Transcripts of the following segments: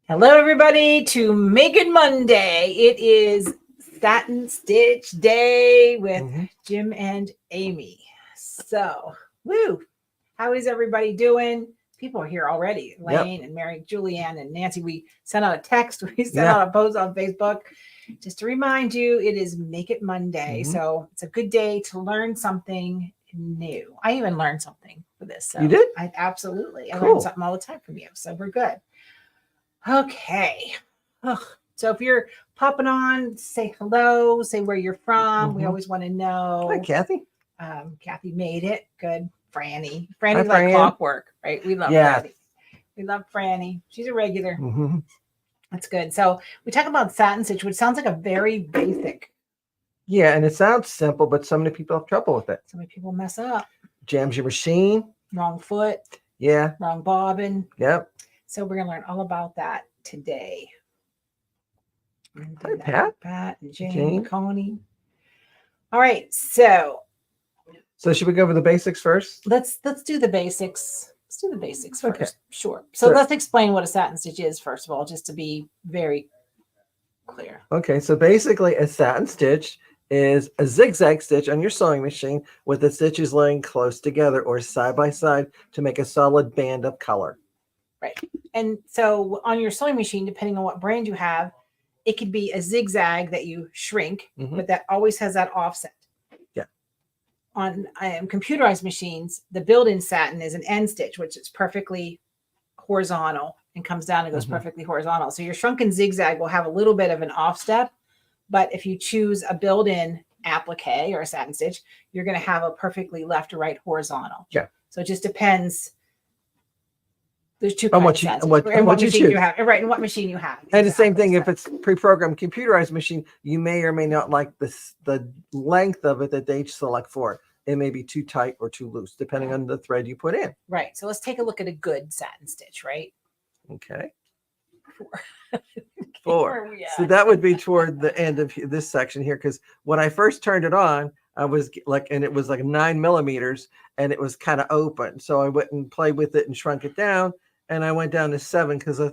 Hello, everybody, to Make It Monday. It is Satin Stitch Day with Jim and Amy. So, woo, how is everybody doing? People are here already. Lane and Mary, Julianne, and Nancy. We sent out a text. We sent out a post on Facebook just to remind you it is Make It Monday. So, it's a good day to learn something new. I even learned something for this. So you did? I learn something all the time from you. So, we're good. Okay. So if you're popping on, say hello, say where you're from. We always want to know. Hi, Kathy. Kathy made it. Good. Franny. Franny's like clockwork, right? We love Franny. We love Franny. She's a regular. That's good. So we talk about satin stitch, which sounds like a very basic. Yeah, and it sounds simple, but so many people have trouble with it. So many people mess up. Jams your machine. Wrong foot. Yeah. Wrong bobbin. Yep. So we're going to learn all about that today. Hi, Pat. Pat and Jane. Connie. All right. So should we go over the basics first? Let's do the basics. Let's do the basics first. Okay. Sure. So let's explain what a satin stitch is, first of all, just to be very clear. Okay. So basically a satin stitch is a zigzag stitch on your sewing machine with the stitches laying close together or side by side to make a solid band of color. Right. And so on your sewing machine, depending on what brand you have, it could be a zigzag that you shrink, but that always has that offset. Yeah. On computerized machines, the built-in satin is an end stitch, which is perfectly horizontal and comes down and goes perfectly horizontal. So your shrunken zigzag will have a little bit of an offstep, but if you choose a built-in applique or a satin stitch, you're going to have a perfectly left to right horizontal. Yeah. So it just depends. There's two kinds of what machine you have, right? And what machine you have. And the same thing, if it's pre-programmed computerized machine, you may or may not like the length of it that they select for. It may be too tight or too loose, depending on the thread you put in. Right. So let's take a look at a good satin stitch, right? Okay. 4. So that would be toward the end of this section here, because when I first turned it on, I was like, and it was like 9 millimeters, and it was kind of open. So I went and played with it and shrunk it down. And I went down to 7 because I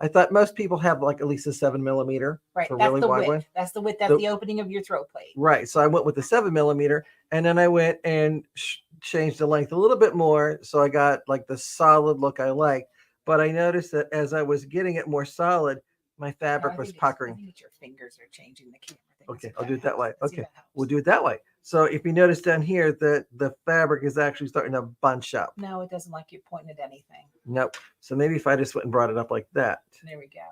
thought most people have like at least a 7 millimeter. Right. That's really the width. One. That's the width. That's the opening of your throat plate. Right. So I went with the 7 millimeter, and then I went and changed the length a little bit more. So I got like the solid look I like. But I noticed that as I was getting it more solid, my fabric was puckering. I think your fingers are changing the camera. Okay, I'll do it that way. Okay, we'll do it that way. So if you notice down here that the fabric is actually starting to bunch up. No, it doesn't like you pointing at anything. Nope. So maybe if I just went and brought it up like that. There we go.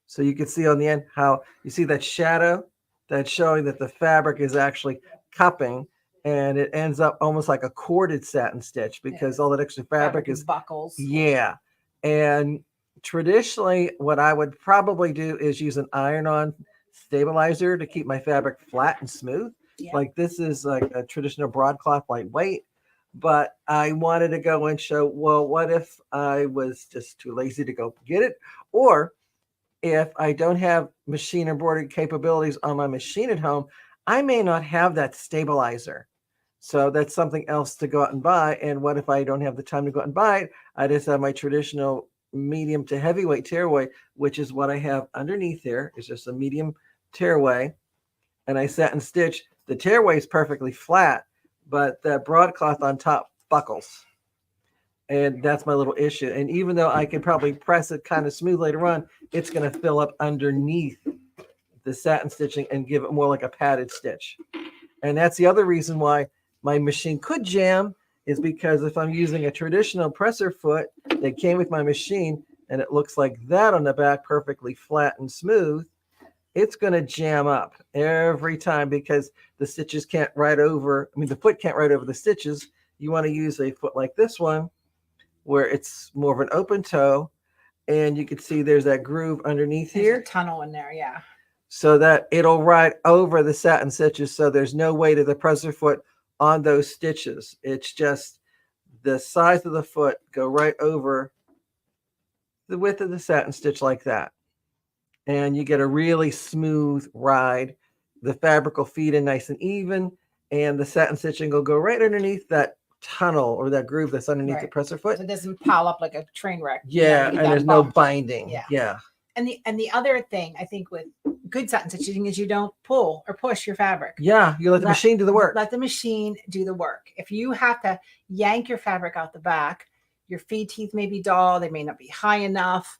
So you can see on the end how you see that shadow that's showing that the fabric is actually cupping, and it ends up almost like a corded satin stitch because all that extra fabric is buckles. Yeah. And traditionally, what I would probably do is use an iron-on stabilizer to keep my fabric flat and smooth. Yeah. Like this is like a traditional broadcloth lightweight, but I wanted to go and show, well, what if I was just too lazy to go get it? Or if I don't have machine embroidery capabilities on my machine at home, I may not have that stabilizer. So that's something else to go out and buy. And what if I don't have the time to go out and buy it? I just have my traditional medium to heavyweight tearaway, which is what I have underneath here. It's just a medium tearaway, and I satin stitch. The tearaway is perfectly flat, but that broadcloth on top buckles, and that's my little issue. And even though I can probably press it kind of smooth later on, it's going to fill up underneath the satin stitching and give it more like a padded stitch. And that's the other reason why my machine could jam, is because if I'm using a traditional presser foot that came with my machine and it looks like that on the back, perfectly flat and smooth, it's going to jam up every time because the stitches can't ride over. I mean, the foot can't ride over the stitches. You want to use a foot like this one where it's more of an open toe, and you can see there's that groove underneath here. There's a tunnel in there, yeah. So that it'll ride over the satin stitches, so there's no weight of the presser foot on those stitches. It's just the size of the foot go right over the width of the satin stitch like that. And you get a really smooth ride. The fabric will feed in nice and even, and the satin stitching will go right underneath that tunnel or that groove that's underneath the presser foot. So it doesn't pile up like a train wreck. Yeah, and there's no binding. Yeah. And the other thing I think with good satin stitching is you don't pull or push your fabric. Yeah, you let the machine do the work. Let the machine do the work. If you have to yank your fabric out the back, your feed teeth may be dull, they may not be high enough.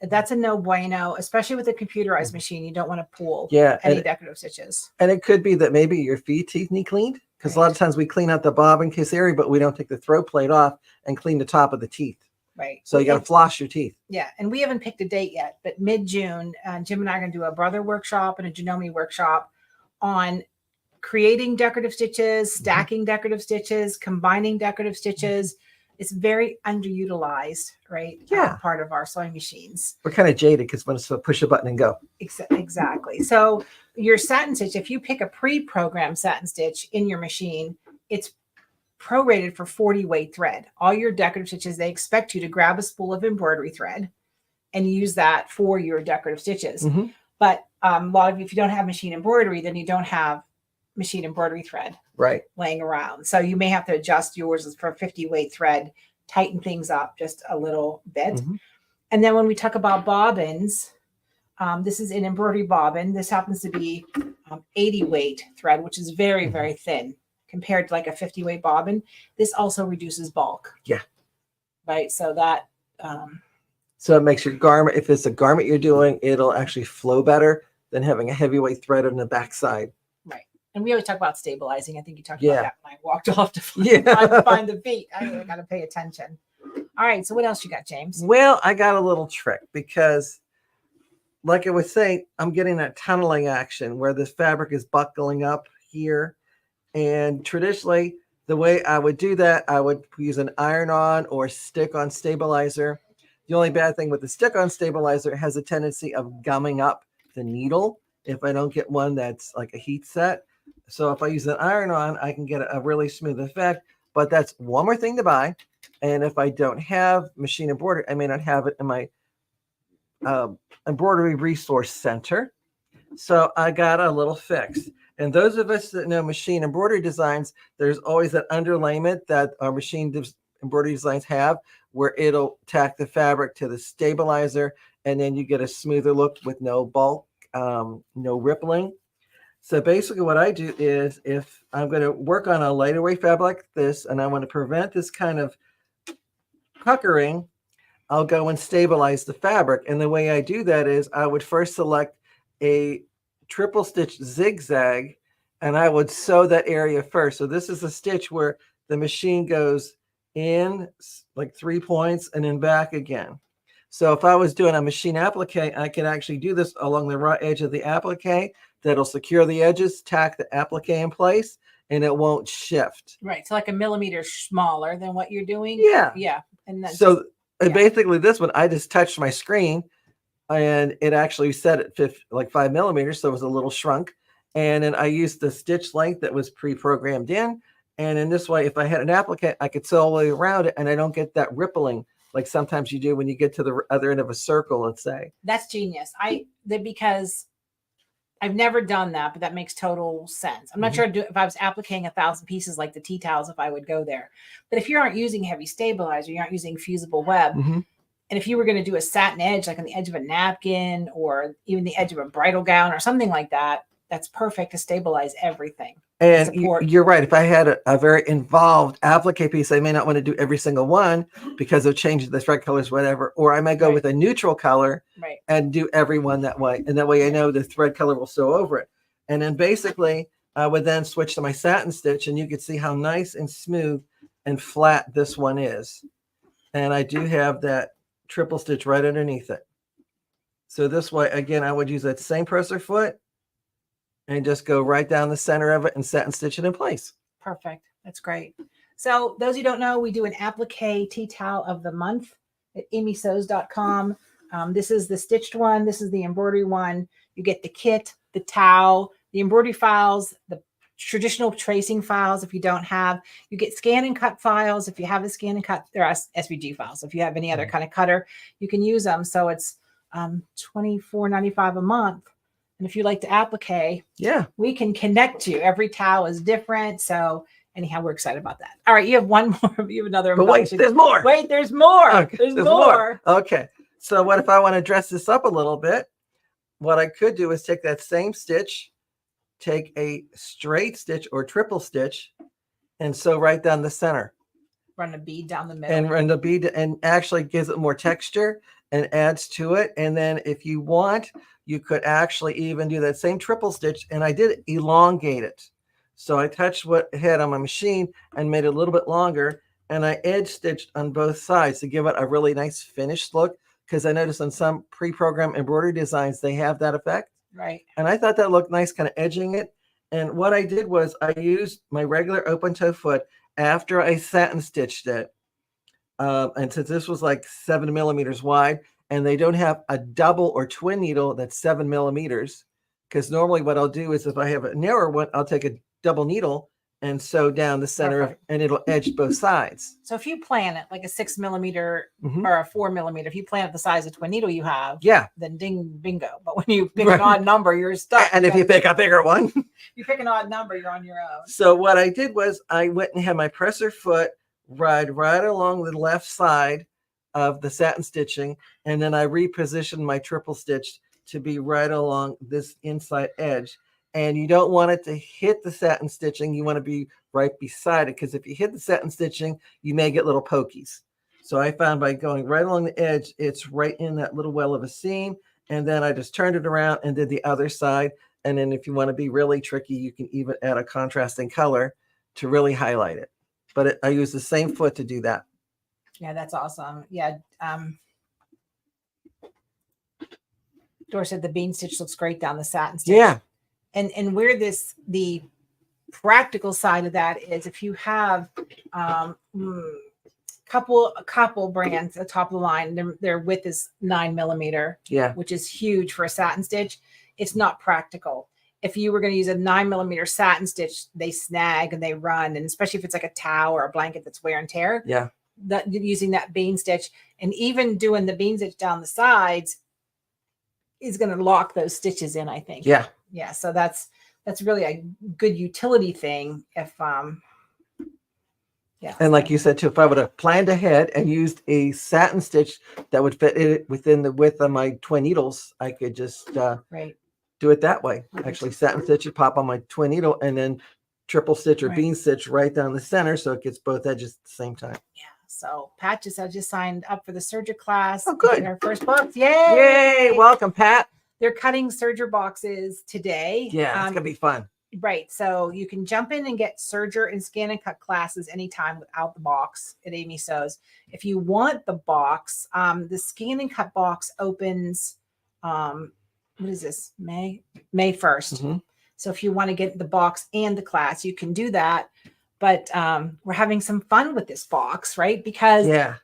That's a no bueno, especially with a computerized machine. You don't want to pull any decorative stitches. And it could be that maybe your feed teeth need cleaned, because a lot of times we clean out the bobbin case area, but we don't take the throat plate off and clean the top of the teeth. Right. So you got to floss your teeth. Yeah. And we haven't picked a date yet, but mid-June, Jim and I are going to do a brother workshop and a Janome workshop on creating decorative stitches, stacking decorative stitches, combining decorative stitches. It's very underutilized, right? Yeah. Part of our sewing machines. We're kind of jaded because when it's push a button and go. Exactly. So your satin stitch, if you pick a pre-programmed satin stitch in your machine, it's prorated for 40 weight thread. All your decorative stitches, they expect you to grab a spool of embroidery thread and use that for your decorative stitches. But a lot of you, if you don't have machine embroidery, then you don't have machine embroidery thread laying around. So you may have to adjust yours for 50 weight thread, tighten things up just a little bit. And then when we talk about bobbins, this is an embroidery bobbin. This happens to be 80 weight thread, which is very, very thin compared to like a 50 weight bobbin. This also reduces bulk. Yeah. Right. So that. So it makes your garment, if it's a garment you're doing, it'll actually flow better than having a heavyweight thread on the backside. Right. And we always talk about stabilizing. I think you talked about that when I walked off to find the feet. I got to pay attention. All right. So what else you got, James? Well, I got a little trick because, like I was saying, I'm getting that tunneling action where this fabric is buckling up here. And traditionally, the way I would do that, I would use an iron-on or stick-on stabilizer. The only bad thing with the stick-on stabilizer, it has a tendency of gumming up the needle if I don't get one that's like a heat set. So if I use an iron-on, I can get a really smooth effect. But that's one more thing to buy. And if I don't have machine embroidery, I may not have it in my embroidery resource center. So I got a little fix. And those of us that know machine embroidery designs, there's always that underlayment that our machine embroidery designs have, where it'll tack the fabric to the stabilizer, and then you get a smoother look with no bulk, no rippling. So basically what I do is, if I'm going to work on a lighter weight fabric like this, and I want to prevent this kind of puckering, I'll go and stabilize the fabric. And the way I do that is I would first select a triple stitch zigzag, and I would sew that area first. So this is a stitch where the machine goes in like 3 points and then back again. So if I was doing a machine applique, I can actually do this along the raw edge of the applique. That'll secure the edges, tack the applique in place, and it won't shift. Right. So like a millimeter smaller than what you're doing. Yeah. Yeah. And then so basically this one, I just touched my screen and it actually set at like 5 millimeters. So it was a little shrunk. And then I used the stitch length that was pre-programmed in. And in this way, if I had an applique, I could sew all the way around it and I don't get that rippling like sometimes you do when you get to the other end of a circle, let's say. That's genius. Because I've never done that, but that makes total sense. I'm not sure if I was appliquing 1,000 pieces like the tea towels, if I would go there. But if you aren't using heavy stabilizer, you aren't using fusible web. And if you were going to do a satin edge, like on the edge of a napkin or even the edge of a bridal gown or something like that, that's perfect to stabilize everything. And you're right. If I had a very involved applique piece, I may not want to do every single one because of changing the thread colors, whatever. Or I may go with a neutral color and do every one that way. And that way I know the thread color will sew over it. And then basically I would then switch to my satin stitch, and you can see how nice and smooth and flat this one is. And I do have that triple stitch right underneath it. So this way, again, I would use that same presser foot and just go right down the center of it and satin stitch it in place. Perfect. That's great. So those who don't know, we do an applique tea towel of the month at amysews.com. This is the stitched one. This is the embroidery one. You get the kit, the towel, the embroidery files, the traditional tracing files. If you don't have, you get scan and cut files. If you have a scan and cut, there are SVG files. If you have any other kind of cutter, you can use them. So it's $24.95 a month. And if you like to applique, we can connect you. Every towel is different. So anyhow, we're excited about that. All right. You have one more. You have another. But wait, there's more. Wait, there's more. Okay, there's more. Okay. So what if I want to dress this up a little bit? What I could do is take that same stitch, take a straight stitch or triple stitch, and sew right down the center. Run a bead down the middle. And run the bead, and actually gives it more texture and adds to it. And then if you want, you could actually even do that same triple stitch. And I did elongate it. So I touched what had on my machine and made it a little bit longer. And I edge stitched on both sides to give it a really nice finished look. Because I noticed on some pre-programmed embroidery designs, they have that effect. Right. And I thought that looked nice, kind of edging it. And what I did was I used my regular open toe foot after I satin stitched it. And since this was like 7 millimeters wide, and they don't have a double or twin needle that's 7 millimeters, because normally what I'll do is if I have a narrower one, I'll take a double needle and sew down the center of, and it'll edge both sides. So if you plan it like a 6 millimeter Mhm. or a 4 millimeter, if you plan it the size of twin needle you have, Yeah. then ding bingo. But when you pick an odd number, you're stuck. And if you pick a bigger one. You pick an odd number, you're on your own. So what I did was I went and had my presser foot ride right along the left side of the satin stitching, and then I repositioned my triple stitch to be right along this inside edge. And you don't want it to hit the satin stitching. You want to be right beside it, because if you hit the satin stitching, you may get little pokies. So I found by going right along the edge, it's right in that little well of a seam. And then I just turned it around and did the other side. And then if you want to be really tricky, you can even add a contrasting color to really highlight it. But I use the same foot to do that. Yeah, that's awesome. Yeah. Dora said the bean stitch looks great down the satin stitch. Yeah. And where the practical side of that is, if you have a couple brands at the top of the line, their width is 9 millimeter, Yeah. which is huge for a satin stitch. It's not practical. If you were going to use a 9 millimeter satin stitch, they snag and they run, and especially if it's like a towel or a blanket that's wear and tear. Yeah. That using that bean stitch, and even doing the bean stitch down the sides is going to lock those stitches in, I think. Yeah. Yeah. So that's really a good utility thing. If yeah. And like you said too, if I would have planned ahead and used a satin stitch that would fit it within the width of my twin needles, I could just right. do it that way. Actually, satin stitch, you pop on my twin needle, and then triple stitch or Right. bean stitch right down the center, so it gets both edges at the same time. Yeah. So Pat just signed up for the serger class. Oh, good. Our first box. Yay! Yay! Welcome, Pat. They're cutting serger boxes today. Yeah, it's gonna be fun. Right. So you can jump in and get serger and scan and cut classes anytime without the box at Amy Sews. If you want the box, the scan and cut box opens, what is this? May 1st. Mhm. So if you want to get the box and the class, you can do that. But we're having some fun with this box, right? Because Yeah.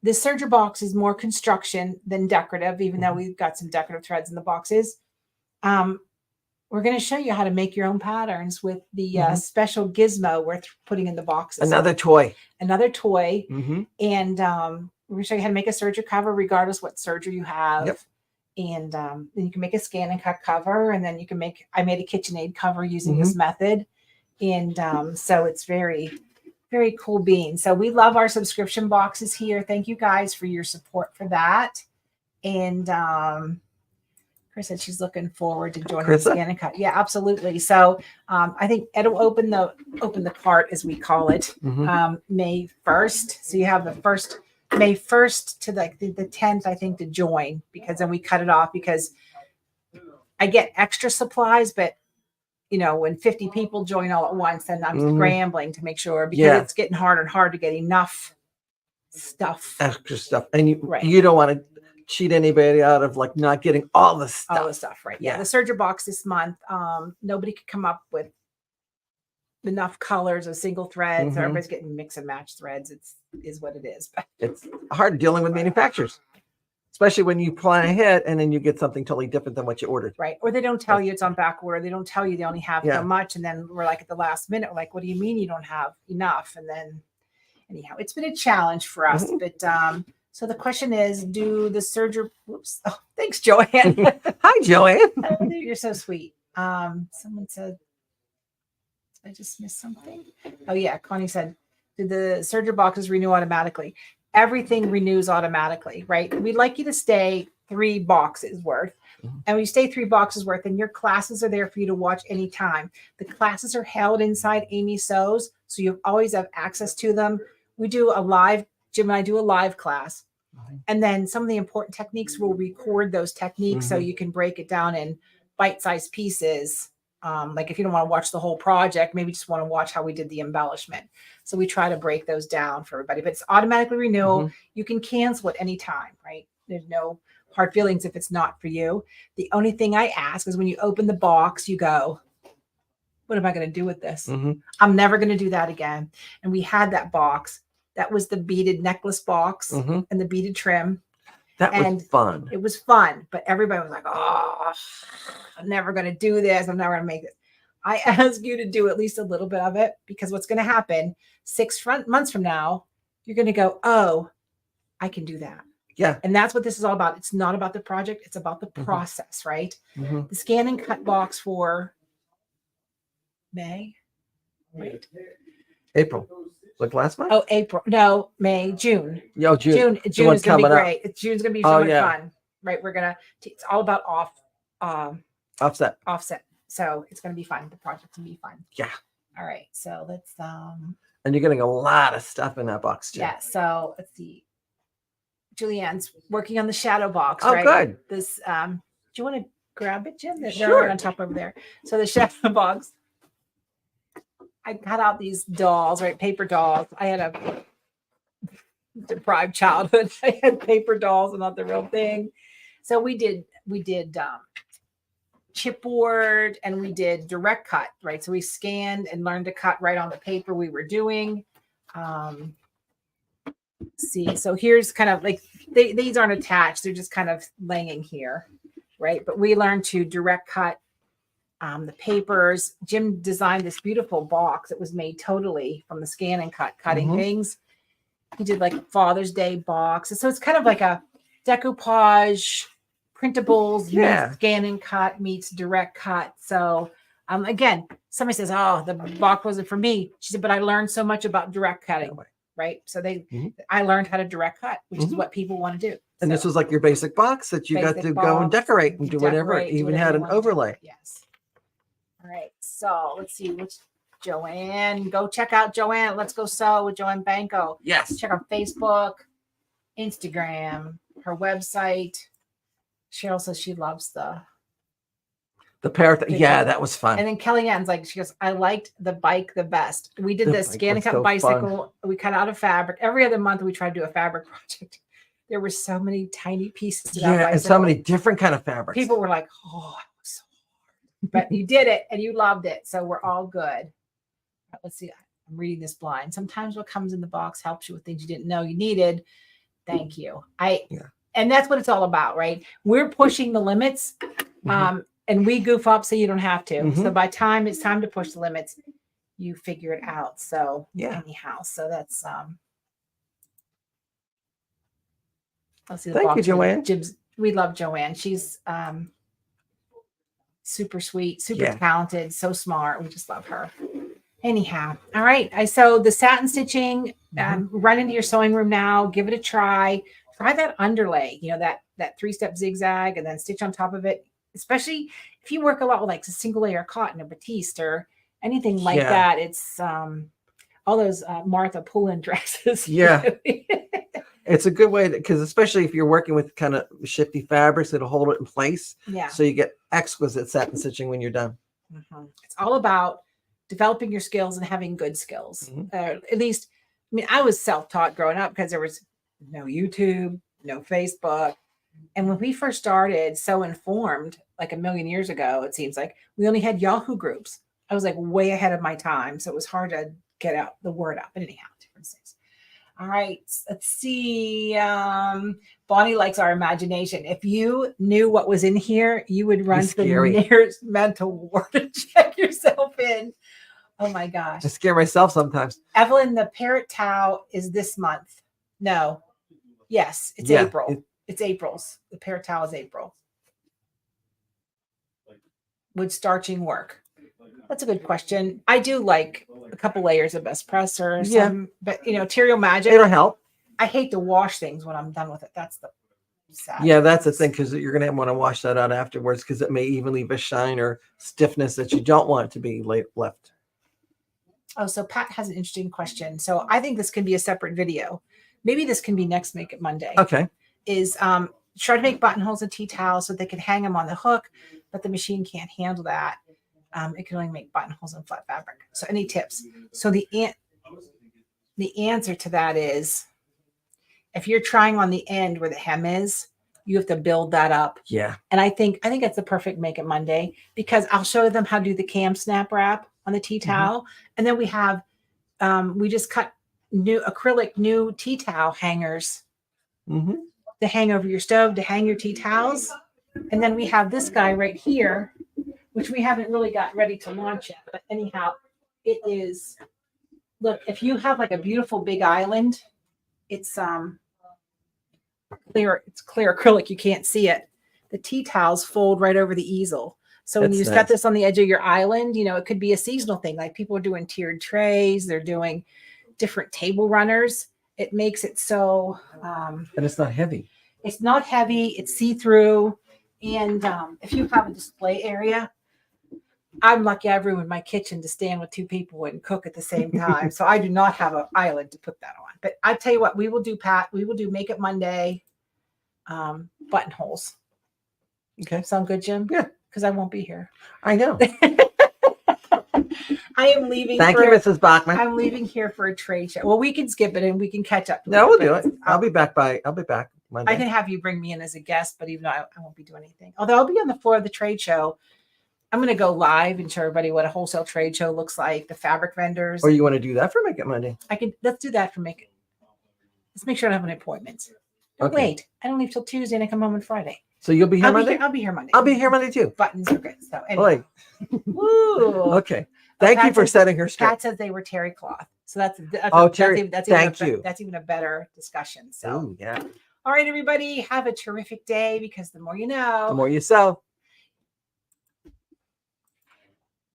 the serger box is more construction than decorative, even though Mhm. we've got some decorative threads in the boxes. We're going to show you how to make your own patterns with the Mhm. special gizmo we're putting in the boxes. Another toy. Another toy. Mhm. And we're going to show you how to make a serger cover, regardless what serger you have. Yep. And then you can make a scan and cut cover. And then you can I made a KitchenAid cover using this method. And so it's very, very cool bean. So we love our subscription boxes here. Thank you guys for your support for that. And Chris said she's looking forward to joining the scan and cut. Yeah, absolutely. So I think Ed will open the cart, as we call it, May 1st. So you have the first May 1st to the 10th, I think, to join, because then we cut it off, because I get extra supplies, but when 50 people join all at once, then I'm scrambling to make sure, because it's getting harder and harder to get enough stuff. Extra stuff. And Right. you don't want to cheat anybody out of like not getting all the stuff. All the stuff, right? Yeah. The serger box this month, nobody could come up with enough colors of single threads. So everybody's getting mix and match threads. Is what it is. But it's hard dealing with manufacturers, especially when you plan ahead and then you get something totally different than what you ordered. Right. Or they don't tell you it's on back order. They don't tell you they only have so much. And then we're like at the last minute, we're like, what do you mean you don't have enough? And then anyhow, it's been a challenge for us. But so the question is, do the serger, whoops. Oh, thanks, Joanne. Hi, Joanne. Oh, you're so sweet. Someone said, I just missed something. Oh yeah. Connie said, did the serger boxes renew automatically? everything renews automatically, right? We'd like you to stay 3 boxes worth. And when you stay 3 boxes worth, and your classes are there for you to watch anytime. The classes are held inside Amy Sews, so you always have access to them. We do a live, Jim and I do a live class. And then some of the important techniques, we'll record those techniques so you can break it down in bite-sized pieces. Like if you don't want to watch the whole project, maybe just want to watch how we did the embellishment. So we try to break those down for everybody, but it's automatically renewal. You can cancel at any time, right? There's no hard feelings if it's not for you. The only thing I ask is when you open the box, you go, what am I going to do with this? I'm never going to do that again. And we had that box. That was the beaded necklace box and the beaded trim. That was fun. It was fun, but everybody was like, oh, I'm never going to do this. I'm never going to make this. I ask you to do at least a little bit of it, because what's going to happen 6 months from now, you're going to go, oh, I can do that. Yeah. And that's what this is all about. It's not about the project. It's about the process, right? The scan and cut box for May, right? April. Like last month? Oh, April. No, May, June. Yo, June. June is going to be great. June's going to be so much fun, right? We're going to, it's all about offset. So it's going to be fun. The project's going to be fun. Yeah. All right. So let's, and you're getting a lot of stuff in that box too. Yeah. So let's see. Julianne's working on the shadow box. Oh, right? good. This, do you want to grab it, Jim? They're Sure. right on top over there. So the shadow box, I cut out these dolls, right? Paper dolls. I had a deprived childhood. I had paper dolls and not the real thing. So we did chipboard, and we did direct cut, right? So we scanned and learned to cut right on the paper we were doing. See, so here's kind of like, these aren't attached. They're just kind of laying here, right? But we learned to direct cut the papers. Jim designed this beautiful box. It was made totally from the scan and cut, cutting things. He did like a Father's Day box. So it's kind of like a decoupage, printables, meets scan and cut meets direct cut. So again, somebody says, oh, the box wasn't for me. She said, but I learned so much about direct cutting, right? So I learned how to direct cut, which is what people want to do. And this was like your basic box that you got to go and decorate and do whatever. It even had an overlay. Yes. All right. So let's see which Joanne. Go check out Joanne. Let's Go Sew with Joanne Banco. Yes. Check out Facebook, Instagram, her website. Cheryl says she loves the parrot. Yeah, that was fun. And then Kellyanne's like, she goes, I liked the bike the best. We did this scan and cut bicycle. We cut out a fabric. Every other month we tried to do a fabric project. There were so many tiny pieces. And so many different kind of fabrics. People were like, oh, it was so hard. But you did it and you loved it. So we're all good. Let's see. I'm reading this blind. Sometimes what comes in the box helps you with things you didn't know you needed. Thank you. And that's what it's all about, right? We're pushing the limits. And we goof up so you don't have to. So by time it's time to push the limits, you figure it out. So anyhow, so that's let's see the Thank box. you, Joanne. We love Joanne. She's super sweet, super talented, so smart. We just love her. Anyhow, all right. So the satin stitching, run into your sewing room now, give it a try. Try that underlay, that 3-step zigzag, and then stitch on top of it. Especially if you work a lot with like a single layer cotton or batiste or anything like that. It's all those Martha Pullen dresses. It's a good way because especially if you're working with kind of shifty fabrics, it'll hold it in place. So you get exquisite satin stitching when you're done. It's all about developing your skills and having good skills. At least, I mean, I was self-taught growing up because there was no YouTube, no Facebook. And when we first started So Informed, like a million years ago, it seems like we only had Yahoo groups. I was like way ahead of my time. So it was hard to get out the word out. But anyhow, different things. All right. Let's see. Bonnie likes our imagination. If you knew what was in here, you would run to the nearest mental ward to check yourself in. Oh my gosh. I scare myself sometimes. Evelyn, the parrot towel is this month. No. Yes, it's April. It's April's. The parrot towel is April. Would starching work? That's a good question. I do like a couple layers of best press or some, but Terrio Magic. It'll help. I hate to wash things when I'm done with it. That's the sad. Yeah, that's the thing, because you're gonna want to wash that out afterwards, because it may even leave a shine or stiffness that you don't want to be left. Oh, so Pat has an interesting question. So I think this can be a separate video. Maybe this can be next Make It Monday. Okay. Is try to make buttonholes and tea towels so they can hang them on the hook, but the machine can't handle that. It can only make buttonholes in flat fabric. So any tips? So the answer to that is, if you're trying on the end where the hem is, you have to build that up. Yeah. And I think that's the perfect Make It Monday, because I'll show them how to do the cam snap wrap on the tea towel. And then we have, we just cut new acrylic tea towel hangers to hang over your stove, to hang your tea towels. And then we have this guy right here, which we haven't really got ready to launch yet. But anyhow, it is, look, if you have like a beautiful big island, it's clear acrylic, you can't see it. The tea towels fold right over the easel. So when you set this on the edge of your island, you know, it could be a seasonal thing. Like people are doing tiered trays, they're doing different table runners. It makes it so and it's not heavy. It's not heavy, it's see-through. And if you have a display area, I'm lucky I've ruined my kitchen to stand with two people and cook at the same time. So I do not have an island to put that on. But I tell you what, we will do, Pat, we will do Make It Monday buttonholes. Okay. Sound good, Jim? Yeah. Because I won't be here. I know. I am leaving. Thank you, Mrs. Bachman. I'm leaving here for a trade show. Well, we can skip it and we can catch up. No, we'll do it. I'll be back Monday. I can have you bring me in as a guest, but even though I won't be doing anything. Although I'll be on the floor of the trade show. I'm going to go live and show everybody what a wholesale trade show looks like, the fabric vendors. Or you want to do that for Make It Monday? Let's do that for Make It. Let's make sure I don't have an appointment. No, Okay. wait, I don't leave till Tuesday and I come home on Friday. So you'll be here Monday? I'll be here Monday. I'll be here Monday too. Buttons are good. So anyway. Woo. Okay. Thank you for setting her straight. Pat says they were terry cloth. So that's terry. Thank you. That's even a better discussion. So Ooh, yeah. all right, everybody, have a terrific day, because the more you know. The more you sell.